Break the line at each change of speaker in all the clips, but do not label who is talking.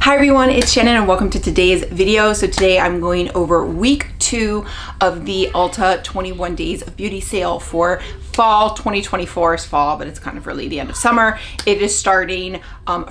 Hi everyone, it's Shannon and welcome to today's video. So today I'm going over week 2 of the ULTA 21 Days of Beauty sale for fall 2024. It's fall, but it's kind of really the end of summer. It is starting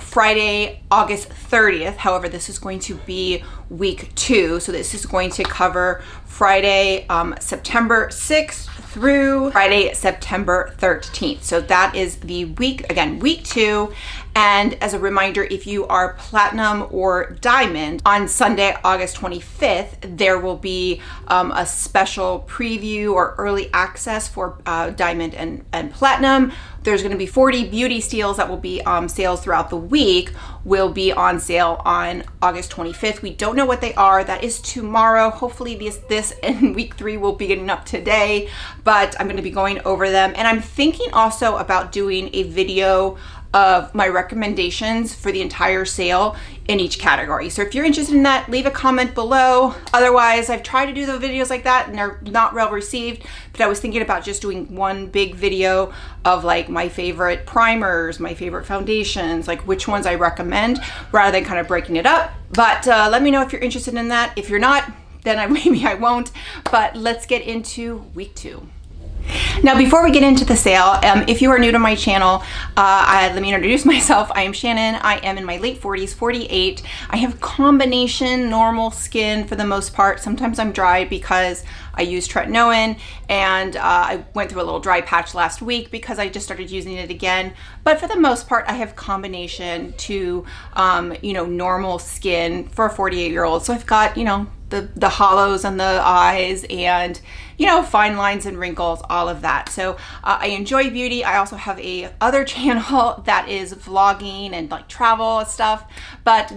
Friday, August 30th. However, this is going to be week 2. So this is going to cover Friday, September 6th through Friday, September 13th. So that is the week, again, week 2. And as a reminder, if you are platinum or diamond, on Sunday, August 25th, there will be a special preview or early access for diamond and platinum. There's going to be 40 beauty steals that will be sales throughout the week, will be on sale on August 25th. We don't know what they are. That is tomorrow. Hopefully this and week 3 will be getting up today, but I'm going to be going over them. And I'm thinking also about doing a video of my recommendations for the entire sale in each category. So if you're interested in that, leave a comment below. Otherwise, I've tried to do the videos like that and they're not well received, but I was thinking about just doing one big video of like my favorite primers, my favorite foundations, like which ones I recommend, rather than kind of breaking it up. But let me know if you're interested in that. If you're not, then maybe I won't, but let's get into week 2. Now, before we get into the sale, if you are new to my channel, let me introduce myself. I am Shannon. I am in my late 40s, 48. I have combination normal skin for the most part. Sometimes I'm dry because I use tretinoin, and I went through a little dry patch last week because I just started using it again. But for the most part, I have combination to, normal skin for a 48-year-old. So I've got, the hollows on the eyes and, fine lines and wrinkles, all of that. So I enjoy beauty. I also have a other channel that is vlogging and like travel stuff. But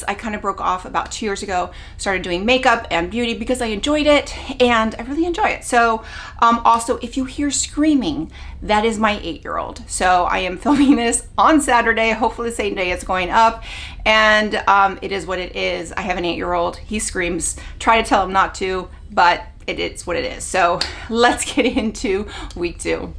I kind of broke off about 2 years ago, started doing makeup and beauty because I enjoyed it and I really enjoy it. So also, if you hear screaming, that is my 8-year-old. So I am filming this on Saturday, hopefully the same day it's going up. And it is what it is. I have an 8-year-old. He screams. Try to tell him not to, but it's what it is. So let's get into week 2.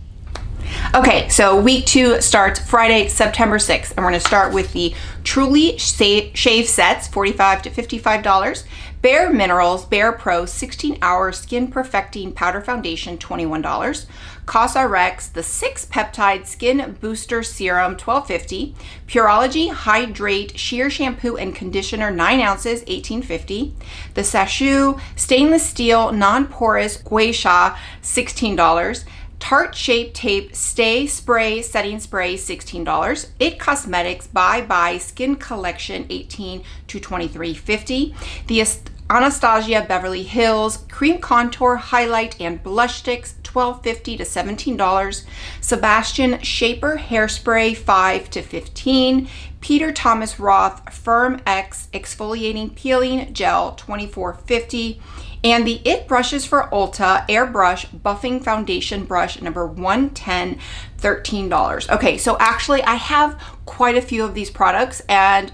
Okay, so week 2 starts Friday, September 6th, and we're going to start with the Truly Shave Sets, $45 to $55. bareMinerals BAREPRO 16-hour Skin Perfecting Powder Foundation, $21. COSRX, the 6 Peptide Skin Booster Serum, $12.50. Pureology Hydrate Sheer Shampoo and Conditioner, 9 ounces, $18.50. The Sacheu Stainless Steel Non-Porous Geisha, $16. Tarte Shape Tape Stay Spray Setting Spray, $16. It Cosmetics Bye Skin Collection, $18 to $23.50. The Anastasia Beverly Hills Cream Contour Highlight and Blush Sticks, $12.50 to $17. Sebastian Shaper Hairspray, $5 to $15. Peter Thomas Roth FIRMx Exfoliating Peeling Gel, $24.50. And the IT brushes for ULTA Airbrush Buffing Foundation Brush number 110, $13. Okay, so actually I have quite a few of these products, and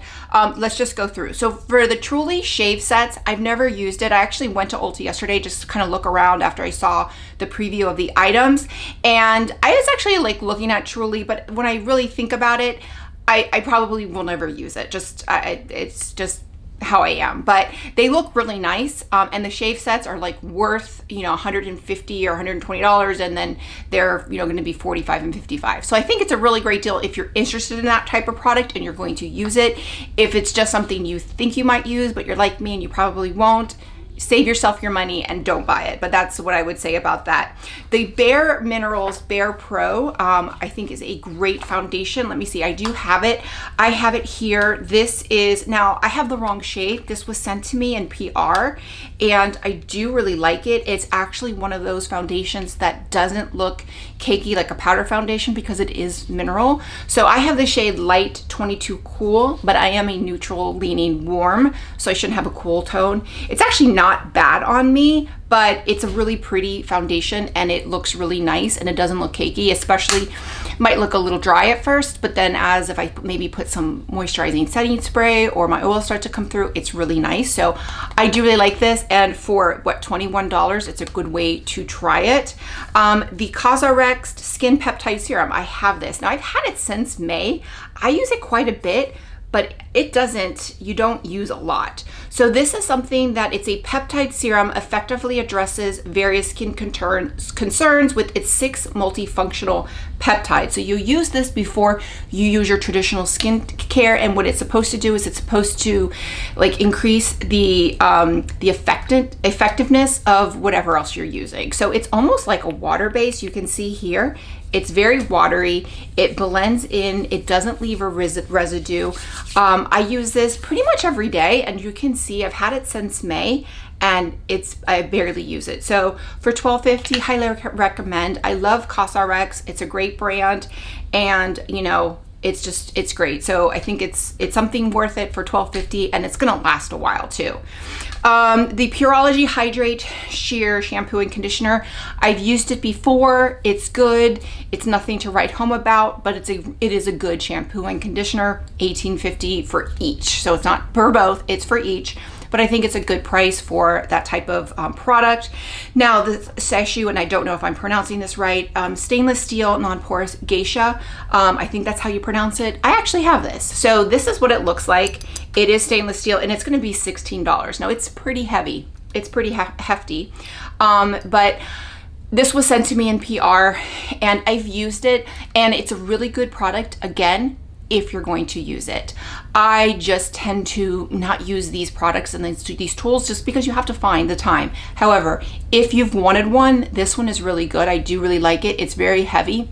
let's just go through. So for the Truly Shave Sets, I've never used it. I actually went to ULTA yesterday just to kind of look around after I saw the preview of the items. And I was actually like looking at Truly, but when I really think about it, I probably will never use it. It's just how I am, but they look really nice, and the shave sets are like worth $150 or $120, and then they're going to be $45 and $55. So I think it's a really great deal if you're interested in that type of product and you're going to use it. If it's just something you think you might use but you're like me and you probably won't, save yourself your money and don't buy it. But that's what I would say about that. The bareMinerals BAREPRO, I think is a great foundation. Let me see, I do have it. I have it here. This is, now I have the wrong shade. This was sent to me in PR and I do really like it. It's actually one of those foundations that doesn't look cakey like a powder foundation because it is mineral. So I have the shade Light 22 Cool, but I am a neutral leaning warm, so I shouldn't have a cool tone. It's actually not bad on me, but it's a really pretty foundation and it looks really nice and it doesn't look cakey, especially might look a little dry at first, but then as if I maybe put some moisturizing setting spray or my oil start to come through, it's really nice. So I do really like this, and for what, $21, it's a good way to try it. The COSRX Skin Peptide Serum, I have this. Now I've had it since May. I use it quite a bit, but it doesn't, you don't use a lot. So this is something that it's a peptide serum, effectively addresses various skin concerns with its 6 multifunctional peptides. So you use this before you use your traditional skin care, and what it's supposed to do is it's supposed to like increase the effectiveness of whatever else you're using. So it's almost like a water base. You can see here, it's very watery. It blends in. It doesn't leave a residue. I use this pretty much every day, and you can see I've had it since May, and I barely use it. So for $12.50, highly recommend. I love COSRX. It's a great brand, and you know, it's great. So I think it's something worth it for $12.50, and it's gonna last a while too. The Pureology Hydrate Sheer Shampoo and Conditioner, I've used it before. It's good. It's nothing to write home about, but it is a good shampoo and conditioner. $18.50 for each. So it's not for both, it's for each. But I think it's a good price for that type of product. Now the Sacheu, and I don't know if I'm pronouncing this right, stainless steel non-porous geisha. I think that's how you pronounce it. I actually have this. So this is what it looks like. It is stainless steel, and it's gonna be $16. Now it's pretty heavy. It's pretty hefty. But this was sent to me in PR, and I've used it, and it's a really good product, again, if you're going to use it. I just tend to not use these products and these tools just because you have to find the time. However, if you've wanted one, this one is really good. I do really like it. It's very heavy,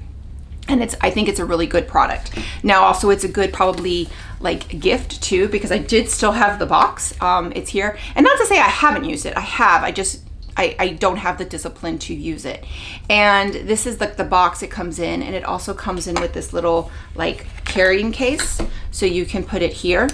and I think it's a really good product. Now also it's a good probably like gift too, because I did still have the box. It's here, and not to say I haven't used it. I have. I don't have the discipline to use it. And this is like the box it comes in, and it also comes in with this little like carrying case, so you can put it here.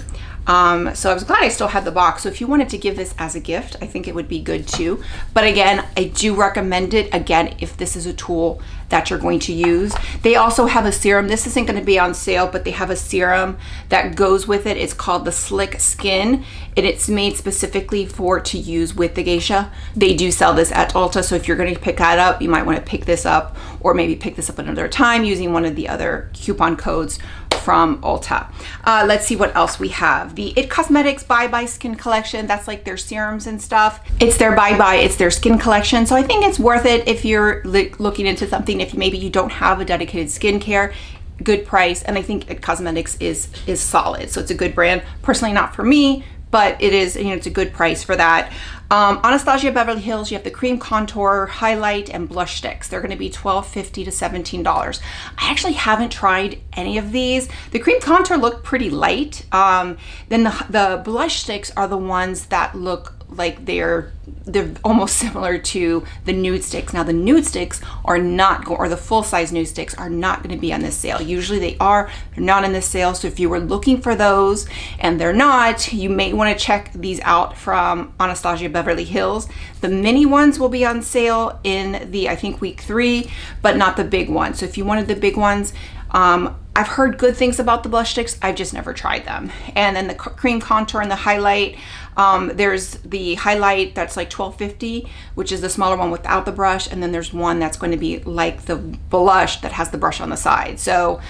So I was glad I still had the box. So if you wanted to give this as a gift, I think it would be good too. But again, I do recommend it, again, if this is a tool that you're going to use. They also have a serum. This isn't going to be on sale, but they have a serum that goes with it. It's called the Slick Skin, and it's made specifically to use with the geisha. They do sell this at ULTA, so if you're going to pick that up, you might want to pick this up, or maybe pick this up another time using one of the other coupon codes from ULTA. Let's see what else we have. The IT Cosmetics Bye Bye Skin Collection. That's like their serums and stuff. It's their Bye Bye, it's their skin collection. So I think it's worth it if you're looking into something, if maybe you don't have a dedicated skincare. Good price, and I think IT Cosmetics is solid. So it's a good brand. Personally, not for me, but it is, you know, it's a good price for that. Anastasia Beverly Hills, you have the cream contour, highlight, and blush sticks. They're gonna be $12.50 to $17. I actually haven't tried any of these. The cream contour looked pretty light. Then the blush sticks are the ones that look like they're almost similar to the nude sticks. Now the nude sticks are not, or the full-size nude sticks are not going to be on this sale. Usually they're not in this sale. So if you were looking for those and they're not, you may want to check these out from Anastasia Beverly Hills. The mini ones will be on sale in the, I think, week 3, but not the big ones. So if you wanted the big ones, I've heard good things about the blush sticks. I've just never tried them. And then the cream contour and the highlight. There's the highlight that's like $12.50, which is the smaller one without the brush. And then there's one that's going to be like the blush that has the brush on the side. So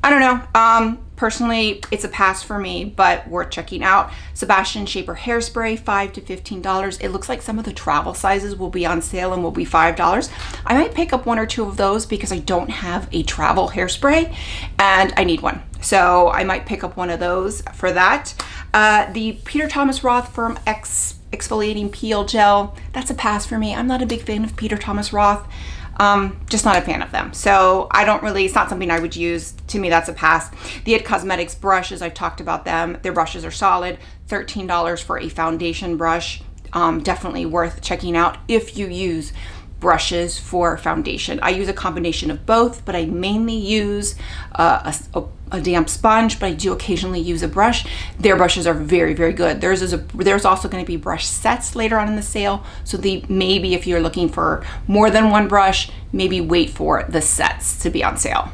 I don't know. Personally, it's a pass for me, but worth checking out. Sebastian Shaper hairspray, $5 to $15. It looks like some of the travel sizes will be on sale and will be $5. I might pick up 1 or 2 of those because I don't have a travel hairspray and I need one. So I might pick up 1 of those for that. The Peter Thomas Roth FIRMx exfoliating peel gel, that's a pass for me. I'm not a big fan of Peter Thomas Roth. Just not a fan of them. So I don't really, it's not something I would use. To me, that's a pass. The IT Cosmetics brushes, I've talked about them. Their brushes are solid. $13 for a foundation brush. Definitely worth checking out if you use brushes for foundation. I use a combination of both, but I mainly use a damp sponge, but I do occasionally use a brush. Their brushes are very, very good. There's also going to be brush sets later on in the sale. So maybe if you're looking for more than 1 brush, maybe wait for the sets to be on sale.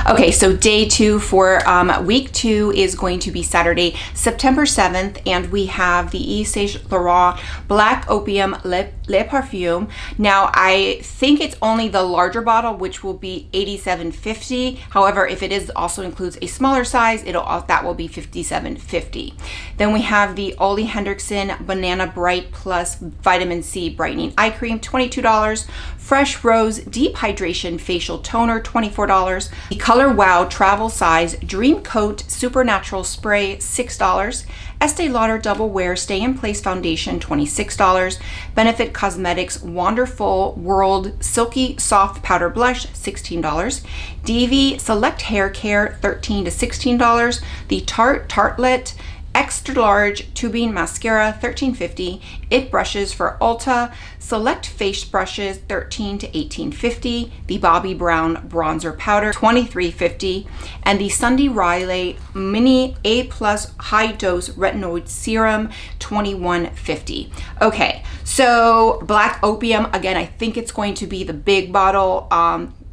Okay, so day 2 for week 2 is going to be Saturday, September 7th, and we have the Yves Saint Laurent Black Opium Lip Le Parfum. Now I think it's only the larger bottle, which will be $87.50. However, if it is also includes a smaller size, that will be $57.50. Then we have the OLEHENRIKSEN Banana Bright Plus Vitamin C Brightening Eye Cream, $22. Fresh Rose Deep Hydration Facial Toner, $24. The Color Wow Travel Size Dream Coat Supernatural Spray, $6. Estee Lauder Double Wear Stay in Place Foundation, $26. Benefit Cosmetics Wonderful World Silky Soft Powder Blush, $16. DV Select Hair Care, $13 to $16. The Tarte Tartelette Extra Large Tubing Mascara, $13.50. It Brushes for Ulta Select Face Brushes, $13 to $18.50. The Bobbi Brown Bronzer Powder, $23.50. And the Sunday Riley Mini A Plus High Dose Retinoid Serum, $21.50. Okay, so Black Opium, again, I think it's going to be the big bottle.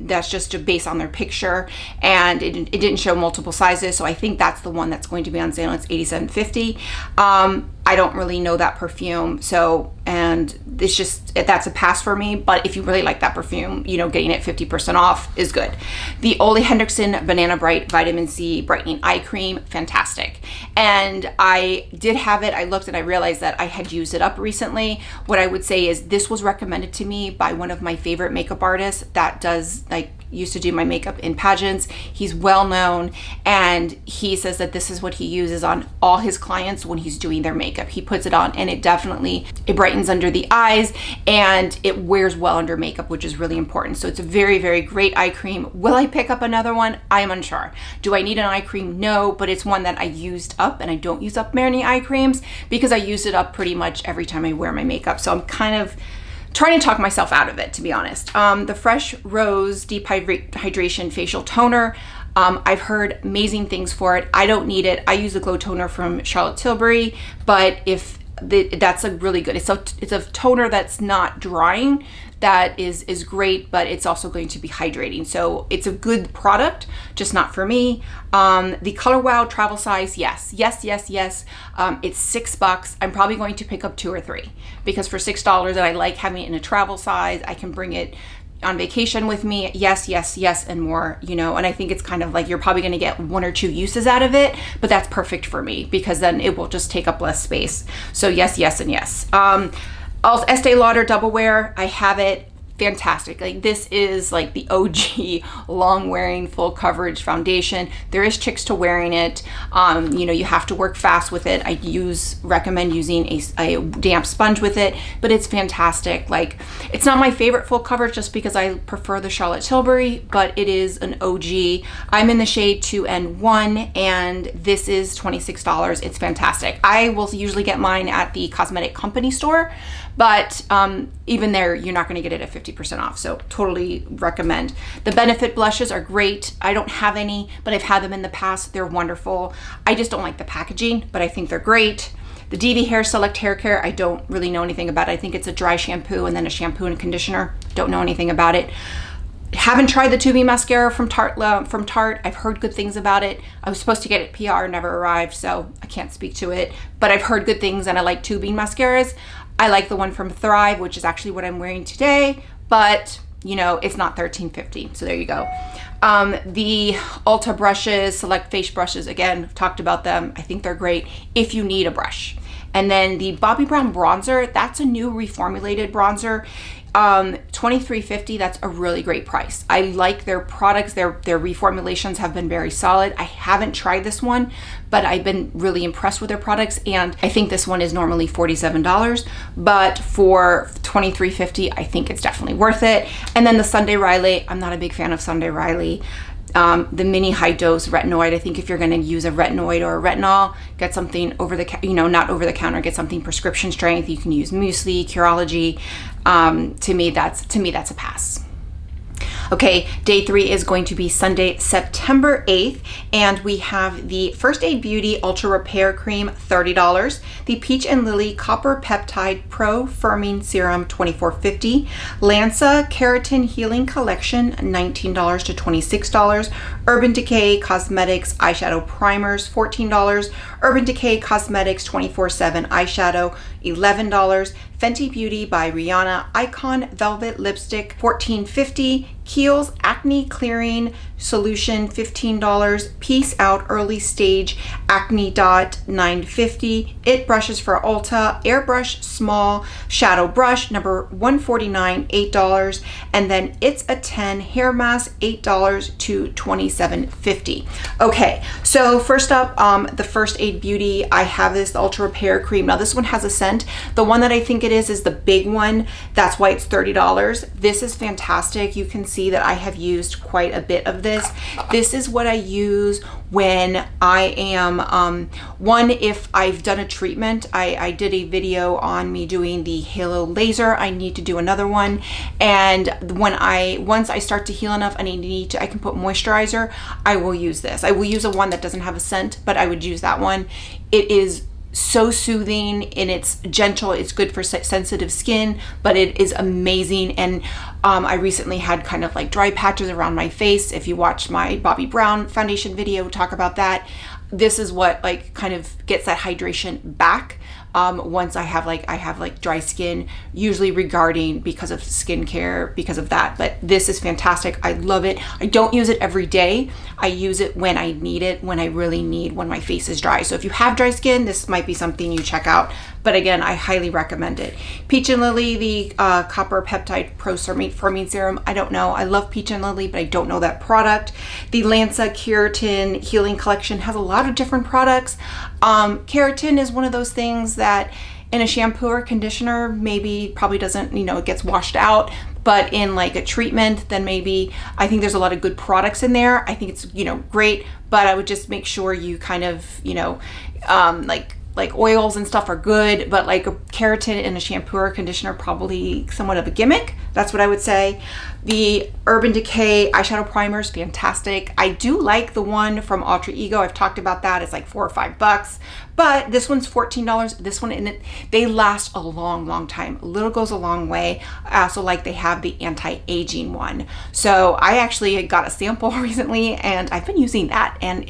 That's just based on their picture, and it didn't show multiple sizes, so I think that's the one that's going to be on sale. It's $87.50. I don't really know that perfume, so, and it's just, that's a pass for me. But if you really like that perfume, you know, getting it 50% off is good. The OLEHENRIKSEN Banana Bright Vitamin C Brightening Eye Cream, fantastic. And I did have it. I looked and I realized that I had used it up recently. What I would say is this was recommended to me by one of my favorite makeup artists that does, like, used to do my makeup in pageants. He's well known, and he says that this is what he uses on all his clients when he's doing their makeup. He puts it on and it brightens under the eyes, and it wears well under makeup, which is really important. So it's a very, very great eye cream. Will I pick up another one? I'm unsure. Do I need an eye cream? No, but it's one that I used up, and I don't use up many eye creams because I use it up pretty much every time I wear my makeup. So I'm kind of trying to talk myself out of it, to be honest. The Fresh Rose Deep Hydration Facial Toner, I've heard amazing things for it. I don't need it. I use the Glow Toner from Charlotte Tilbury, but that's a really good, it's a toner that's not drying, that is great, but it's also going to be hydrating. So it's a good product, just not for me. The Color Wow Travel Size, yes. It's $6. I'm probably going to pick up 2 or 3 because for $6, and I like having it in a travel size. I can bring it on vacation with me. Yes, and more, you know, and I think it's kind of like you're probably going to get 1 or 2 uses out of it, but that's perfect for me because then it will just take up less space. So yes, and yes. Also, Estee Lauder Double Wear, I have it. Fantastic. Like, this is like the OG long wearing full coverage foundation. There is tricks to wearing it. You know, you have to work fast with it. I recommend using a damp sponge with it, but it's fantastic. Like, it's not my favorite full coverage just because I prefer the Charlotte Tilbury, but it is an OG. I'm in the shade 2N1, and this is $26. It's fantastic. I will usually get mine at the cosmetic company store, but even there, you're not going to get it at 50% off. So totally recommend. The Benefit blushes are great. I don't have any, but I've had them in the past. They're wonderful. I just don't like the packaging, but I think they're great. The DV Hair Select Hair Care, I don't really know anything about it. I think it's a dry shampoo and then a shampoo and conditioner. Don't know anything about it. Haven't tried the tubing mascara from Tarte. I've heard good things about it. I was supposed to get it PR, never arrived, so I can't speak to it. But I've heard good things, and I like tubing mascaras. I like the one from Thrive, which is actually what I'm wearing today, but you know, it's not $13.50. So there you go. The ULTA brushes, Select Face brushes, again, talked about them. I think they're great if you need a brush. And then the Bobbi Brown bronzer, that's a new reformulated bronzer. $23.50, that's a really great price. I like their products. Their reformulations have been very solid. I haven't tried this one, but I've been really impressed with their products, and I think this one is normally $47, but for $23.50, I think it's definitely worth it. And then the Sunday Riley, I'm not a big fan of Sunday Riley. The mini high dose retinoid, I think if you're going to use a retinoid or a retinol, get something over the, not over the counter, get something prescription strength. You can use Muesli, Pureology. To me, that's a pass. Okay, day 3 is going to be Sunday, September 8th, and we have the First Aid Beauty Ultra Repair Cream, $30. The Peach and Lily Copper Peptide Pro Firming Serum, $24.50. Lanza Keratin Healing Collection, $19 to $26. Urban Decay Cosmetics Eyeshadow Primers, $14. Urban Decay Cosmetics 24/7 Eyeshadow, $11. Fenty Beauty by Rihanna Icon Velvet Lipstick, $14.50. Kiehl's Acne Clearing Solution, $15. Peace Out Early Stage Acne Dot, $9.50. It Brushes for Ulta Airbrush Small Shadow Brush, number 149, $8. And then It's a 10 Hair Mask, $8 to $27.50. Okay, so first up, the First Aid Beauty, I have this Ultra Repair Cream. Now this one has a scent. The one that I think it is the big one. That's why it's $30. This is fantastic. You can see that I have used quite a bit of this. This is what I use when I am, if I've done a treatment. I did a video on me doing the Halo Laser. I need to do another one. And once I start to heal enough and I can put moisturizer, I will use this. I will use a one that doesn't have a scent, but I would use that one. It is so soothing and it's gentle. It's good for sensitive skin, but it is amazing. And I recently had kind of like dry patches around my face. If you watched my Bobbi Brown foundation video, talk about that. This is what like kind of gets that hydration back. Once I have dry skin, usually regarding because of skincare, because of that. But this is fantastic. I love it. I don't use it every day. I use it when I need it, when I really need, when my face is dry. So if you have dry skin, this might be something you check out. But again, I highly recommend it. Peach and Lily, the Copper Peptide Pro Firming Serum. I don't know. I love Peach and Lily, but I don't know that product. The Lanza Keratin Healing Collection has a lot of different products. Keratin is one of those things that in a shampoo or conditioner, maybe probably doesn't, it gets washed out. But in like a treatment, then maybe, I think there's a lot of good products in there. I think it's, great, but I would just make sure you kind of, like oils and stuff are good, but like a keratin in a shampoo or conditioner, probably somewhat of a gimmick. That's what I would say. The Urban Decay eyeshadow primer is fantastic. I do like the one from Alter Ego. I've talked about that. It's like $4 or $5, but this one's $14. This one, and they last a long, long time. A little goes a long way. I also like they have the anti-aging one. So I actually got a sample recently and I've been using that, and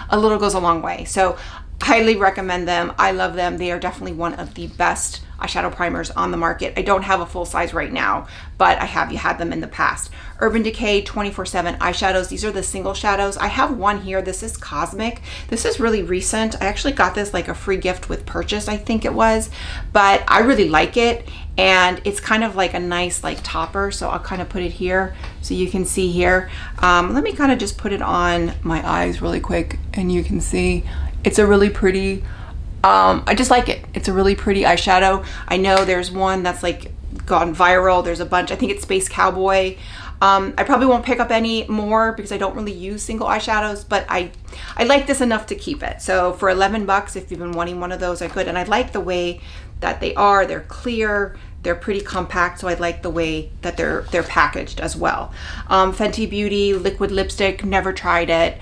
a little goes a long way. So highly recommend them. I love them. They are definitely one of the best eyeshadow primers on the market. I don't have a full size right now, but I have had them in the past. Urban Decay 24/7 eyeshadows. These are the single shadows. I have one here. This is Cosmic. This is really recent. I actually got this like a free gift with purchase, I think it was, but I really like it. And it's kind of like a nice like topper. So I'll kind of put it here so you can see here. Let me kind of just put it on my eyes really quick and you can see it's a really pretty, I just like it. It's a really pretty eyeshadow. I know there's one that's like gone viral. There's a bunch. I think it's Space Cowboy. I probably won't pick up any more because I don't really use single eyeshadows, but I like this enough to keep it. So for $11, if you've been wanting one of those, I could. And I like the way that they are. They're clear. They're pretty compact, so I like the way that they're packaged as well. Fenty Beauty Liquid Lipstick. Never tried it.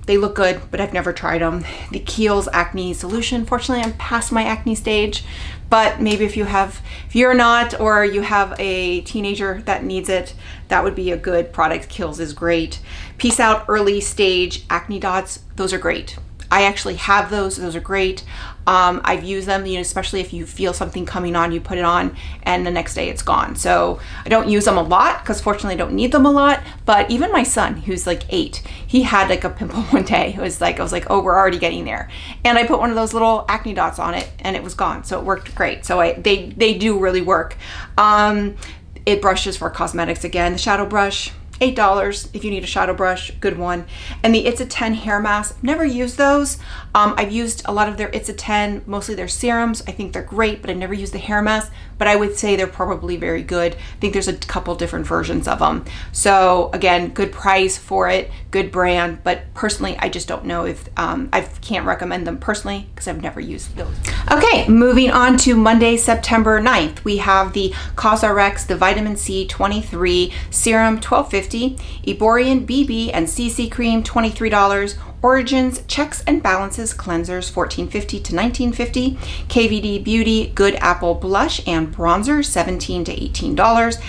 They look good, but I've never tried them. The Kiehl's Acne Solution. Fortunately, I'm past my acne stage, but maybe if you're not, or you have a teenager that needs it, that would be a good product. Kiehl's is great. Peace Out Early Stage Acne Dots. Those are great. I actually have those. Those are great. I've used them, especially if you feel something coming on, you put it on and the next day it's gone. So I don't use them a lot because fortunately I don't need them a lot. But even my son, who's like 8, he had like a pimple one day. I was like, oh, we're already getting there. And I put one of those little acne dots on it and it was gone. So it worked great. So they do really work. It brushes for cosmetics again. The shadow brush, $8 if you need a shadow brush, good one. And the It's a 10 hair mask, never used those. I've used a lot of their It's a 10, mostly their serums. I think they're great, but I never used the hair mask, but I would say they're probably very good. I think there's a couple different versions of them. So again, good price for it, good brand, but personally, I just don't know if, I can't recommend them personally because I've never used those. Okay, moving on to Monday, September 9th, we have the COSRX, the Vitamin C 23 Serum, $12.50, Eborian BB and CC Cream, $23, Origins Checks and Balances Cleansers, $14.50 to $19.50, KVD Beauty Good Apple Blush and Bronzer, $17 to $18,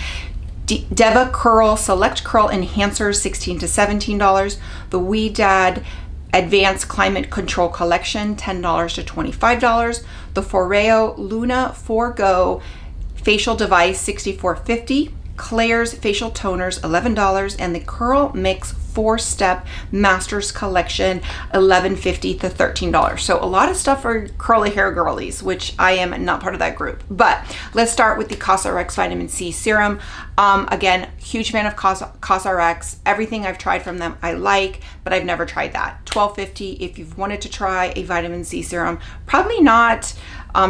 Deva Curl Select Curl Enhancers, $16 to $17, the Ouidad Advanced Climate Control Collection, $10 to $25. The Foreo Luna 4Go Facial Device, $64.50. Claire's Facial Toners, $11. And the Curl Mix 4-Step Masters Collection, $11.50 to $13. So a lot of stuff for curly hair girlies, which I am not part of that group. But let's start with the COSRX Vitamin C Serum. Again, huge fan of COSRX. Everything I've tried from them I like, but I've never tried that. $12.50 if you've wanted to try a vitamin C serum. Probably not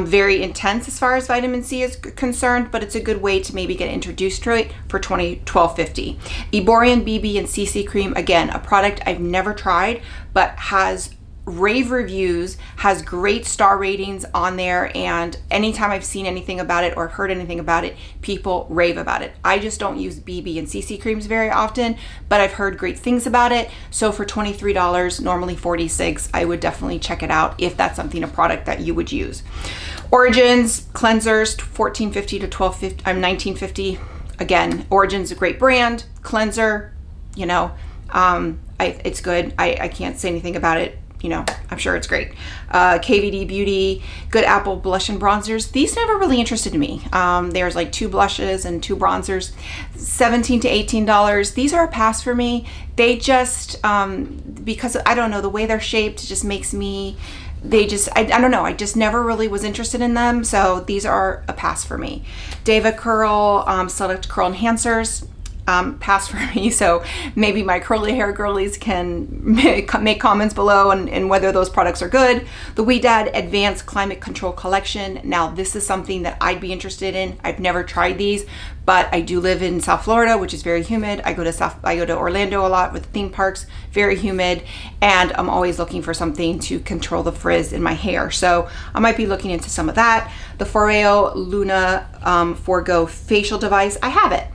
very intense as far as vitamin C is concerned, but it's a good way to maybe get introduced to it for $12.50. Eborian BB and CC Cream, again, a product I've never tried, but has rave reviews, has great star ratings on there, and anytime I've seen anything about it or heard anything about it, people rave about it. I just don't use BB and CC creams very often, but I've heard great things about it. So for $23, normally $46, I would definitely check it out if that's a product that you would use. Origins cleansers, $14.50 to $19.50. Again, Origins a great brand. Cleanser, you know, it's good. I can't say anything about it. You know, I'm sure it's great. KVD Beauty, Good Apple Blush and Bronzers. These never really interested me. There's like 2 blushes and 2 bronzers, $17 to $18. These are a pass for me. They just, because I don't know, the way they're shaped just makes me, I don't know, I just never really was interested in them. So these are a pass for me. Deva Curl, Select Curl Enhancers. Pass for me. So maybe my curly hair girlies can make comments below and whether those products are good. The Ouidad Advanced Climate Control Collection. Now this is something that I'd be interested in. I've never tried these, but I do live in South Florida, which is very humid. I go to Orlando a lot with theme parks, very humid, and I'm always looking for something to control the frizz in my hair. So I might be looking into some of that. The Foreo Luna 4Go Facial Device, I have it.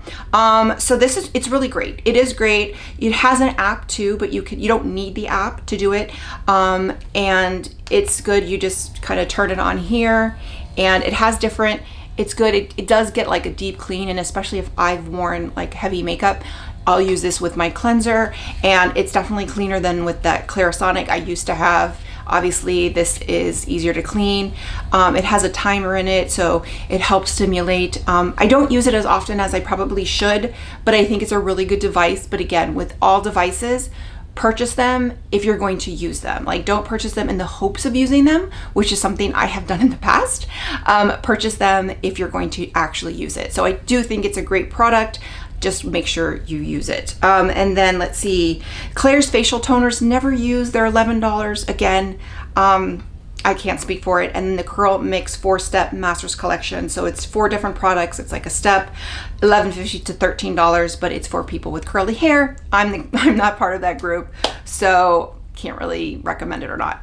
So it's really great. It is great. It has an app too, but you don't need the app to do it. And it's good. You just kind of turn it on here, and it has different. It's good. It does get like a deep clean, and especially if I've worn like heavy makeup, I'll use this with my cleanser, and it's definitely cleaner than with that Clarisonic I used to have. Obviously, this is easier to clean. It has a timer in it, so it helps stimulate. I don't use it as often as I probably should, but I think it's a really good device. But again, with all devices, purchase them if you're going to use them. Like, don't purchase them in the hopes of using them, which is something I have done in the past. Purchase them if you're going to actually use it. So I do think it's a great product. Just make sure you use it. And then let's see, Claire's Facial Toners, never used. They're $11. Again, I can't speak for it. And then the Curl Mix 4-Step Masters Collection. So it's 4 different products. It's like a step, $11.50 to $13, but it's for people with curly hair. I'm not part of that group, so can't really recommend it or not.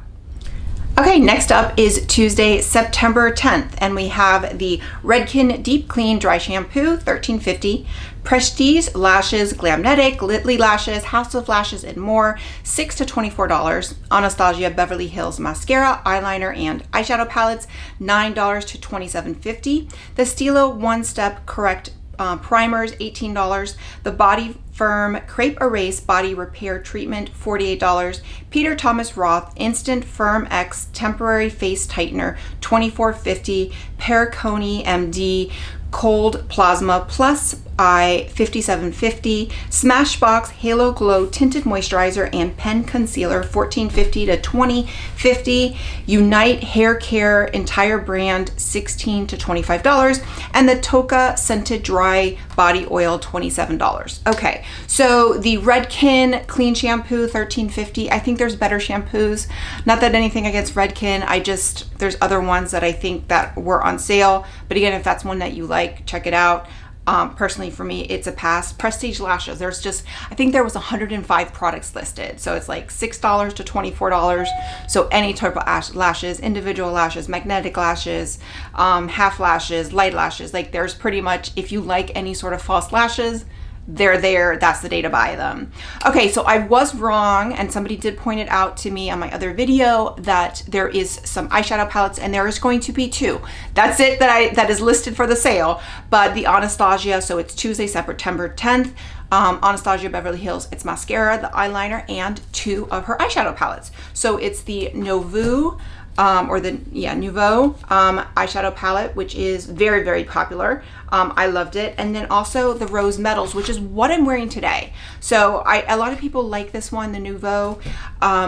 Okay, next up is Tuesday, September 10th, and we have the Redken Deep Clean Dry Shampoo, $13.50. Prestige Lashes, Glamnetic, Litley Lashes, House of Lashes, and more, $6 to $24. Anastasia Beverly Hills Mascara, Eyeliner, and Eyeshadow Palettes, $9 to $27.50. The Stilo One Step Correct Primers, $18. The Body Firm Crepe Erase Body Repair Treatment, $48. Peter Thomas Roth Instant FIRMx Temporary Face Tightener, $24.50. Pericone MD Cold Plasma Plus Eye, $57.50. Smashbox Halo Glow Tinted Moisturizer and Pen Concealer, $14.50 to $20.50. Unite Hair Care Entire Brand, $16 to $25. And the Toka Scented Dry Body Oil, $27. Okay, so the Redken Clean Shampoo, $13.50. I think there's better shampoos. Not that anything against Redken. There's other ones that I think that were on sale. But again, if that's one that you like, check it out. Personally, for me, it's a pass. Prestige Lashes, I think there was 105 products listed. So it's like $6 to $24. So any type of lashes, individual lashes, magnetic lashes, half lashes, light lashes, like there's pretty much, if you like any sort of false lashes, they're there, that's the day to buy them. Okay, so I was wrong, and somebody did point it out to me on my other video that there is some eyeshadow palettes, and there is going to be 2. That's it that is listed for the sale. But the Anastasia, so it's Tuesday, September 10th, Anastasia Beverly Hills, it's mascara, the eyeliner, and 2 of her eyeshadow palettes. So it's the Nouveau eyeshadow palette, which is very, very popular. I loved it. And then also the Rose Metals, which is what I'm wearing today. So a lot of people like this one, the Nouveau.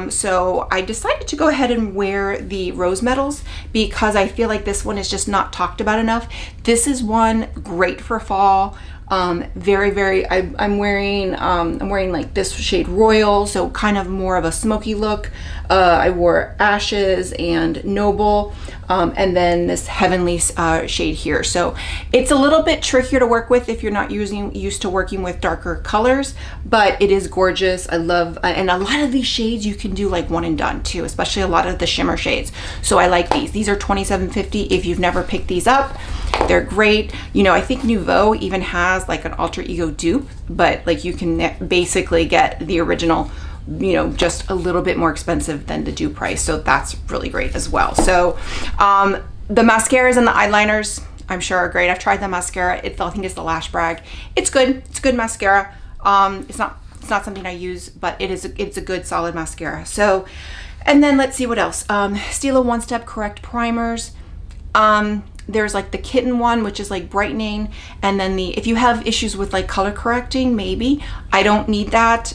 So I decided to go ahead and wear the Rose Metals because I feel like this one is just not talked about enough. This is one great for fall. Very, very, I'm wearing like this shade Royal, so kind of more of a smoky look. I wore Ashes and Noble, and then this Heavenly shade here. So it's a little bit trickier to work with if you're not used to working with darker colors, but it is gorgeous. I love, and a lot of these shades you can do like one and done too, especially a lot of the shimmer shades. So I like these. These are $27.50 if you've never picked these up. They're great. You know, I think Nouveau even has like an alter ego dupe, but like you can basically get the original, you know, just a little bit more expensive than the dupe price. So that's really great as well. So the mascaras and the eyeliners, I'm sure are great. I've tried the mascara. I think it's the Lash Brag. It's good. It's good mascara. It's not something I use, but it's a good solid mascara. So, and then let's see what else. Stila One Step Correct primers. There's like the Kitten one, which is like brightening, and then if you have issues with like color correcting, maybe. I don't need that.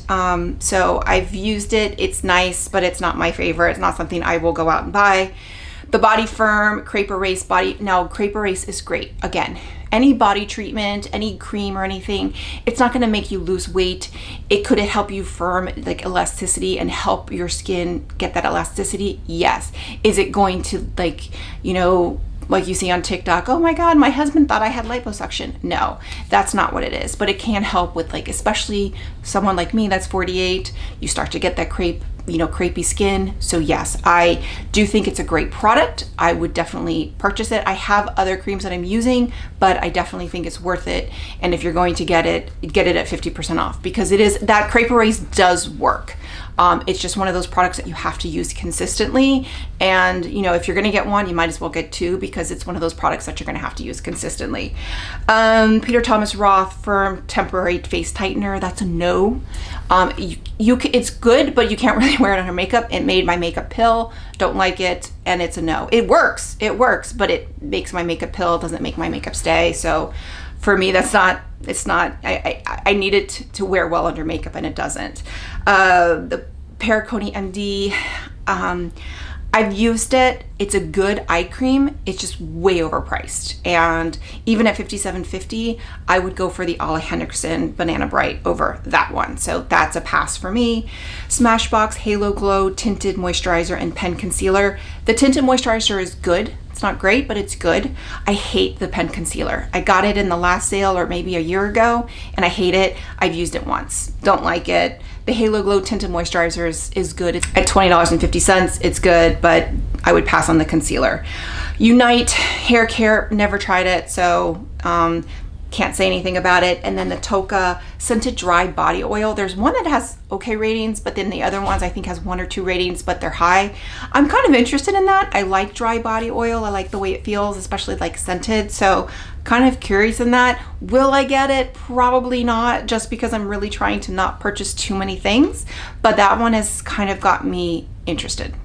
So I've used it. It's nice, but it's not my favorite. It's not something I will go out and buy. The Body Firm Crepe Erase body. Now, Crepe Erase is great. Again, any body treatment, any cream or anything, it's not going to make you lose weight. It could help you firm like elasticity and help your skin get that elasticity. Yes. Is it going to like, you know, like you see on TikTok, oh my God, my husband thought I had liposuction. No, that's not what it is. But it can help with like, especially someone like me that's 48, you start to get that crepey skin. So yes, I do think it's a great product. I would definitely purchase it. I have other creams that I'm using, but I definitely think it's worth it. And if you're going to get it at 50% off, because that Crepe Erase does work. It's just one of those products that you have to use consistently. And, you know, if you're going to get one, you might as well get 2 because it's one of those products that you're going to have to use consistently. Peter Thomas Roth Firm Temporary Face Tightener. That's a no. It's good, but you can't really wear it under makeup. It made my makeup pill. Don't like it. And it's a no. It works, but it makes my makeup pill. It doesn't make my makeup stay. So for me, I need it to wear well under makeup, and it doesn't. The Paracone MD, I've used it. It's a good eye cream. It's just way overpriced. And even at $57.50, I would go for the OLEHENRIKSEN Banana Bright over that one. So that's a pass for me. Smashbox Halo Glow Tinted Moisturizer and Pen Concealer. The tinted moisturizer is good. It's not great, but it's good. I hate the pen concealer. I got it in the last sale or maybe a year ago, and I hate it. I've used it once. Don't like it. The Halo Glow Tinted Moisturizer is good. It's at $20.50. It's good, but I would pass on the concealer. Unite Hair Care, never tried it, so can't say anything about it. And then the Toka Scented Dry Body Oil. There's one that has okay ratings, but then the other ones I think has 1 or 2 ratings, but they're high. I'm kind of interested in that. I like dry body oil. I like the way it feels, especially like scented. So kind of curious in that. Will I get it? Probably not, just because I'm really trying to not purchase too many things. But that one has kind of got me interested.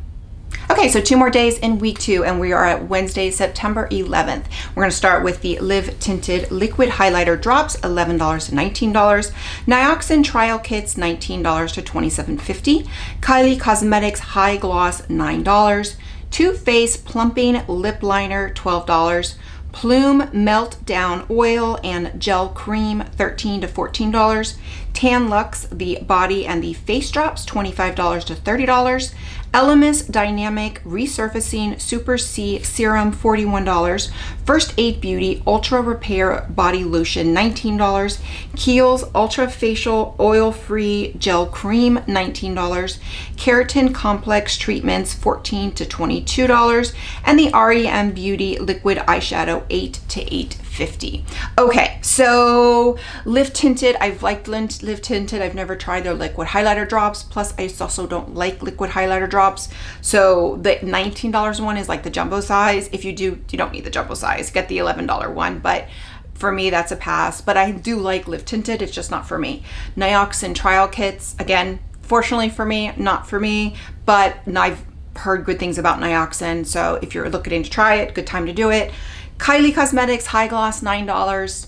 Okay, so 2 more days in week 2, and we are at Wednesday, September 11th. We're going to start with the Live Tinted Liquid Highlighter Drops, $11 to $19. Nioxin Trial Kits, $19 to $27.50. Kylie Cosmetics High Gloss, $9. Too Faced Plumping Lip Liner, $12. Plume Melt Down Oil and Gel Cream, $13 to $14. Tan Luxe, the Body and the Face Drops, $25 to $30. Elemis Dynamic Resurfacing Super C Serum, $41. First Aid Beauty Ultra Repair Body Lotion, $19. Kiehl's Ultra Facial Oil Free Gel Cream, $19. Keratin Complex Treatments, $14 to $22. And the REM Beauty Liquid Eyeshadow, $8 to $8.50. $19.50. Okay, so Lift Tinted. I've liked Lift Tinted. I've never tried their liquid highlighter drops. Plus, I also don't like liquid highlighter drops. So the $19 one is like the jumbo size. If you do, you don't need the jumbo size. Get the $11 one. But for me, that's a pass. But I do like Lift Tinted. It's just not for me. Nioxin trial kits. Again, fortunately for me, not for me. But I've heard good things about Nioxin. So if you're looking to try it, good time to do it. Kylie Cosmetics High Gloss, $9.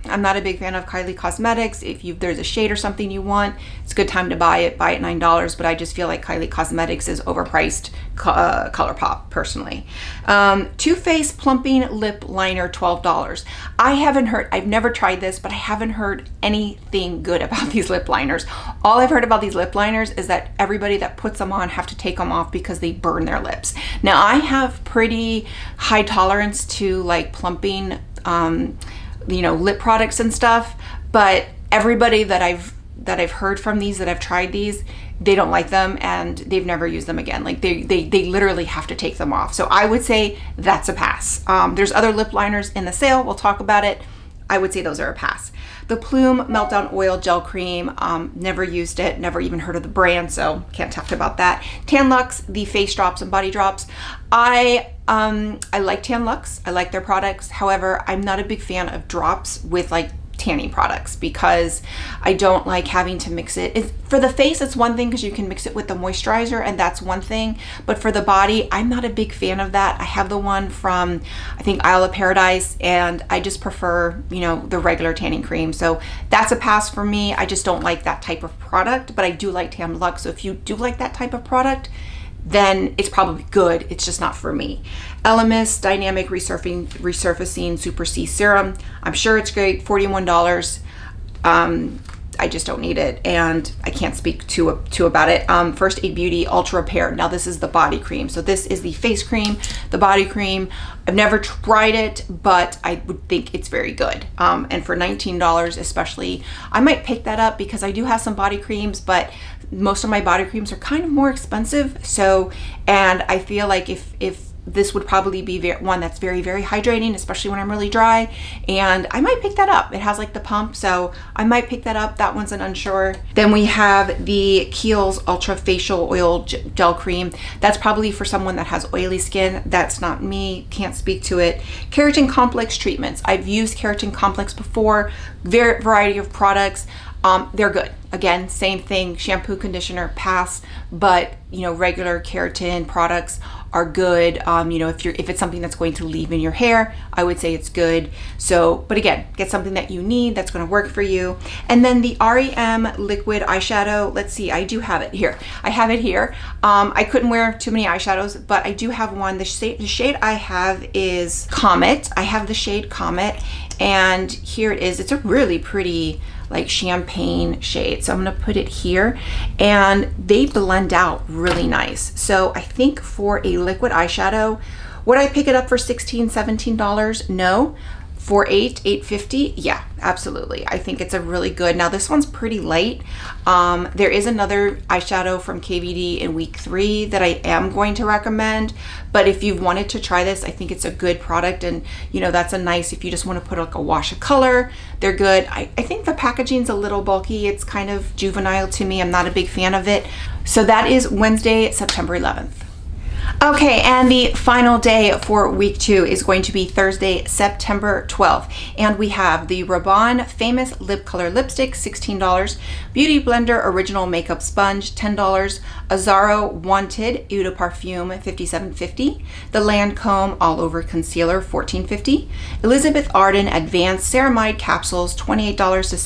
I'm not a big fan of Kylie Cosmetics. If there's a shade or something you want, it's a good time to buy it $9, but I just feel like Kylie Cosmetics is overpriced ColourPop personally. Too Faced Plumping Lip Liner, $12. I've never tried this, but I haven't heard anything good about these lip liners. All I've heard about these lip liners is that everybody that puts them on have to take them off because they burn their lips. Now I have pretty high tolerance to like plumping lip products and stuff, but everybody that I've heard from these, that I've tried these, they don't like them and they've never used them again. Like they literally have to take them off. So I would say that's a pass. There's other lip liners in the sale. We'll talk about it. I would say those are a pass. The Plume Meltdown Oil Gel Cream, never used it, never even heard of the brand, so can't talk about that. Tan Luxe, the face drops and body drops. I like Tan Luxe. I like their products. However, I'm not a big fan of drops with like tanning products because I don't like having to mix it. For the face, it's one thing because you can mix it with the moisturizer and that's one thing. But for the body, I'm not a big fan of that. I have the one from, I think, Isle of Paradise, and I just prefer, the regular tanning cream. So that's a pass for me. I just don't like that type of product, but I do like Tan Luxe. So if you do like that type of product, then it's probably good. It's just not for me. Elemis Dynamic Resurfacing Super C Serum. I'm sure it's great, $41. I just don't need it, and I can't speak to about it. First Aid Beauty Ultra Repair. Now this is the body cream. So this is the face cream, the body cream. I've never tried it, but I would think it's very good. And for $19 especially, I might pick that up because I do have some body creams, but most of my body creams are kind of more expensive. So, and I feel like if this would probably be one that's very, very hydrating, especially when I'm really dry. And I might pick that up. It has like the pump, so I might pick that up. That one's an unsure. Then we have the Kiehl's Ultra Facial Oil Gel Cream. That's probably for someone that has oily skin. That's not me, can't speak to it. Keratin Complex Treatments. I've used Keratin Complex before, variety of products. They're good. Again, same thing, shampoo, conditioner, pass, but regular keratin products are good. If it's something that's going to leave in your hair, I would say it's good. So, but again, get something that you need that's going to work for you. And then the REM liquid eyeshadow. Let's see, I do have it here. I have it here. I couldn't wear too many eyeshadows, but I do have one. The shade I have is Comet. I have the shade Comet, and here it is. It's a really pretty like champagne shade. So I'm gonna put it here, and they blend out really nice. So I think for a liquid eyeshadow, would I pick it up for $16, $17? No. For $8.50, yeah, absolutely. I think it's a really good. Now this one's pretty light. There is another eyeshadow from KVD in week 3 that I am going to recommend. But if you've wanted to try this, I think it's a good product. And that's a nice, if you just want to put like a wash of color, they're good. I think the packaging's a little bulky. It's kind of juvenile to me. I'm not a big fan of it. So that is Wednesday, September 11th. Okay, and the final day for week 2 is going to be Thursday, September 12th. And we have the Rabanne Famous Lip Color Lipstick, $16. Beauty Blender Original Makeup Sponge, $10. Azzaro Wanted Eau de Parfum, $57.50. The Lancome All Over Concealer, $14.50. Elizabeth Arden Advanced Ceramide Capsules, $28 to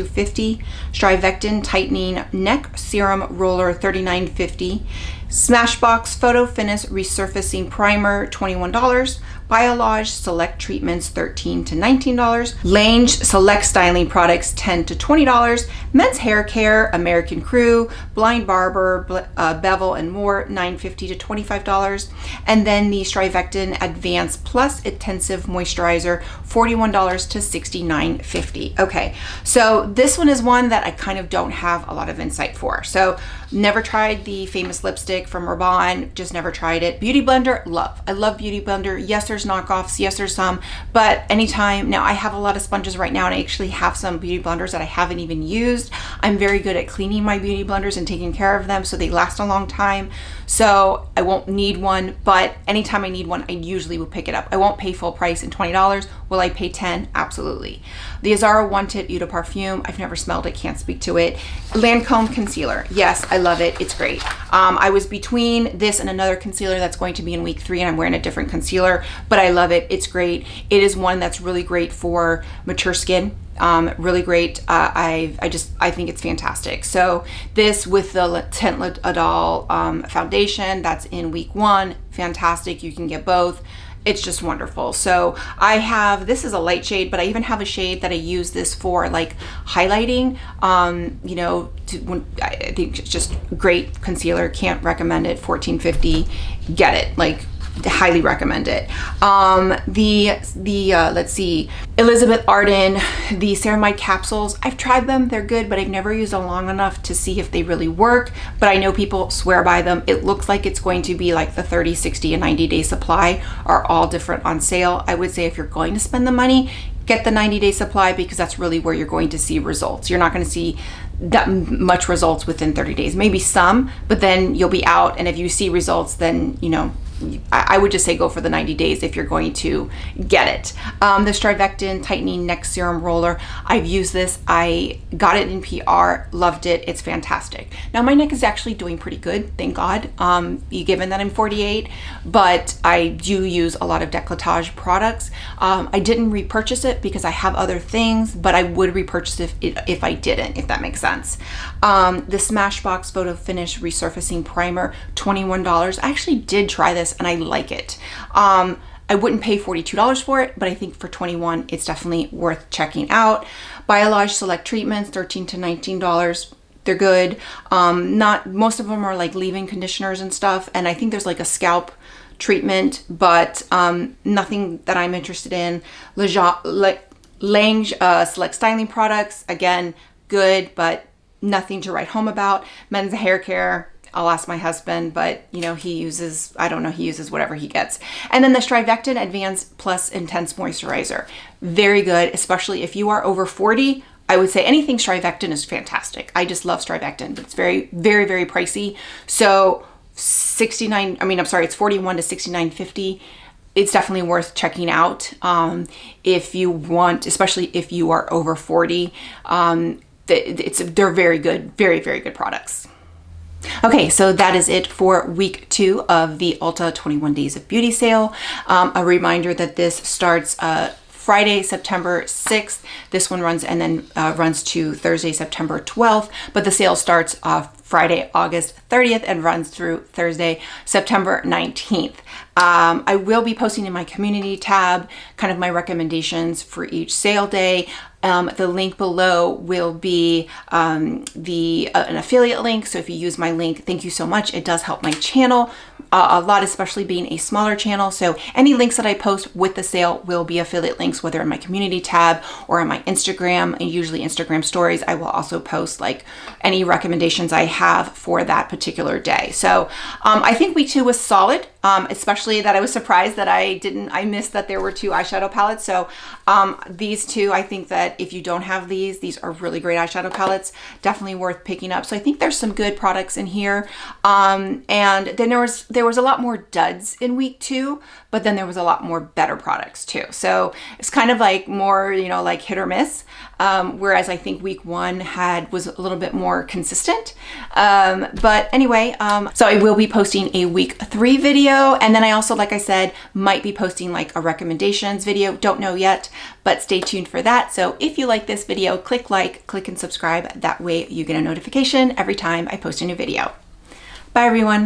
$62.50. Strivectin Tightening Neck Serum Roller, $39.50. Smashbox Photo Finish Resurfacing Primer, $21. Biolage Select Treatments, $13 to $19. Lange Select Styling Products, $10 to $20. Men's Hair Care, American Crew, Blind Barber, Bevel, and more, $9.50 to $25. And then the Strivectin Advanced Plus Intensive Moisturizer, $41 to $69.50. Okay, so this one is one that I kind of don't have a lot of insight for. So never tried the Famous lipstick. fantastic from Rabanne, just never tried it. Beauty Blender, love. I love Beauty Blender. Yes, there's knockoffs. Yes, there's some, but anytime, now I have a lot of sponges right now and I actually have some Beauty Blenders that I haven't even used. I'm very good at cleaning my Beauty Blenders and taking care of them so they last a long time. So I won't need one, but anytime I need one, I usually will pick it up. I won't pay full price in $20. Will I pay $10? Absolutely. The Azara One Tip Eau de Parfum, I've never smelled it, can't speak to it. Lancome Concealer, yes, I love it, it's great. I was between this and another concealer that's going to be in week 3 and I'm wearing a different concealer, but I love it, it's great. It is one that's really great for mature skin. Really great. I think it's fantastic. So this with the Tint L'Adal foundation that's in week 1, fantastic. You can get both. It's just wonderful. So I have, this is a light shade, but I even have a shade that I use this for like highlighting. You know, I think it's just great concealer. Can't recommend it. $14.50. Get it. Like, highly recommend it. Let's see, Elizabeth Arden, the ceramide capsules, I've tried them, they're good, but I've never used them long enough to see if they really work, but I know people swear by them. It looks like it's going to be like the 30, 60, and 90-day supply are all different on sale. I would say if you're going to spend the money, get the 90-day supply because that's really where you're going to see results. You're not going to see that much results within 30 days, maybe some, but then you'll be out. And if you see results, then, you know, I would just say go for the 90 days if you're going to get it. The Strivectin Tightening Neck Serum Roller, I've used this. I got it in PR, loved it. It's fantastic. Now my neck is actually doing pretty good, thank God, given that I'm 48, but I do use a lot of décolletage products. I didn't repurchase it because I have other things, but I would repurchase it if I didn't, if that makes sense. The Smashbox Photo Finish Resurfacing Primer, $21. I actually did try this and I like it. I wouldn't pay $42 for it, but I think for $21, it's definitely worth checking out. Biolage Select Treatments, $13 to $19. They're good. Not most of them are like leave-in conditioners and stuff, and I think there's like a scalp treatment, but nothing that I'm interested in. Lange Select Styling Products, again, good, but nothing to write home about. Men's hair care, I'll ask my husband, but you know, he uses, I don't know, he uses whatever he gets. And then the Strivectin Advanced Plus Intense Moisturizer. Very good, especially if you are over 40. I would say anything Strivectin is fantastic. I just love Strivectin, but it's very, very, very pricey. So it's 41 to $69.50. It's definitely worth checking out if you want, especially if you are over 40. They're very good, very, very good products. Okay, so that is it for week 2 of the Ulta 21 Days of Beauty sale. A reminder that this starts Friday, September 6th. This one runs and then runs to Thursday, September 12th, but the sale starts Friday, August 30th and runs through Thursday, September 19th. I will be posting in my community tab kind of my recommendations for each sale day. The link below will be an affiliate link. So if you use my link, thank you so much. It does help my channel a lot, especially being a smaller channel. So any links that I post with the sale will be affiliate links, whether in my community tab or on my Instagram, and usually Instagram stories. I will also post like any recommendations I have for that particular day. So I think week 2 was solid. Especially that I was surprised that I missed that there were 2 eyeshadow palettes. So these 2, I think that if you don't have these are really great eyeshadow palettes, definitely worth picking up. So I think there's some good products in here. And then there was a lot more duds in week 2, but then there was a lot more better products too. So it's kind of like more, you know, like hit or miss. Whereas I think week 1 was a little bit more consistent. But anyway, so I will be posting a week 3 video. And then I also, like I said, might be posting like a recommendations video. Don't know yet, but stay tuned for that. So if you like this video, click like, click and subscribe. That way you get a notification every time I post a new video. Bye everyone.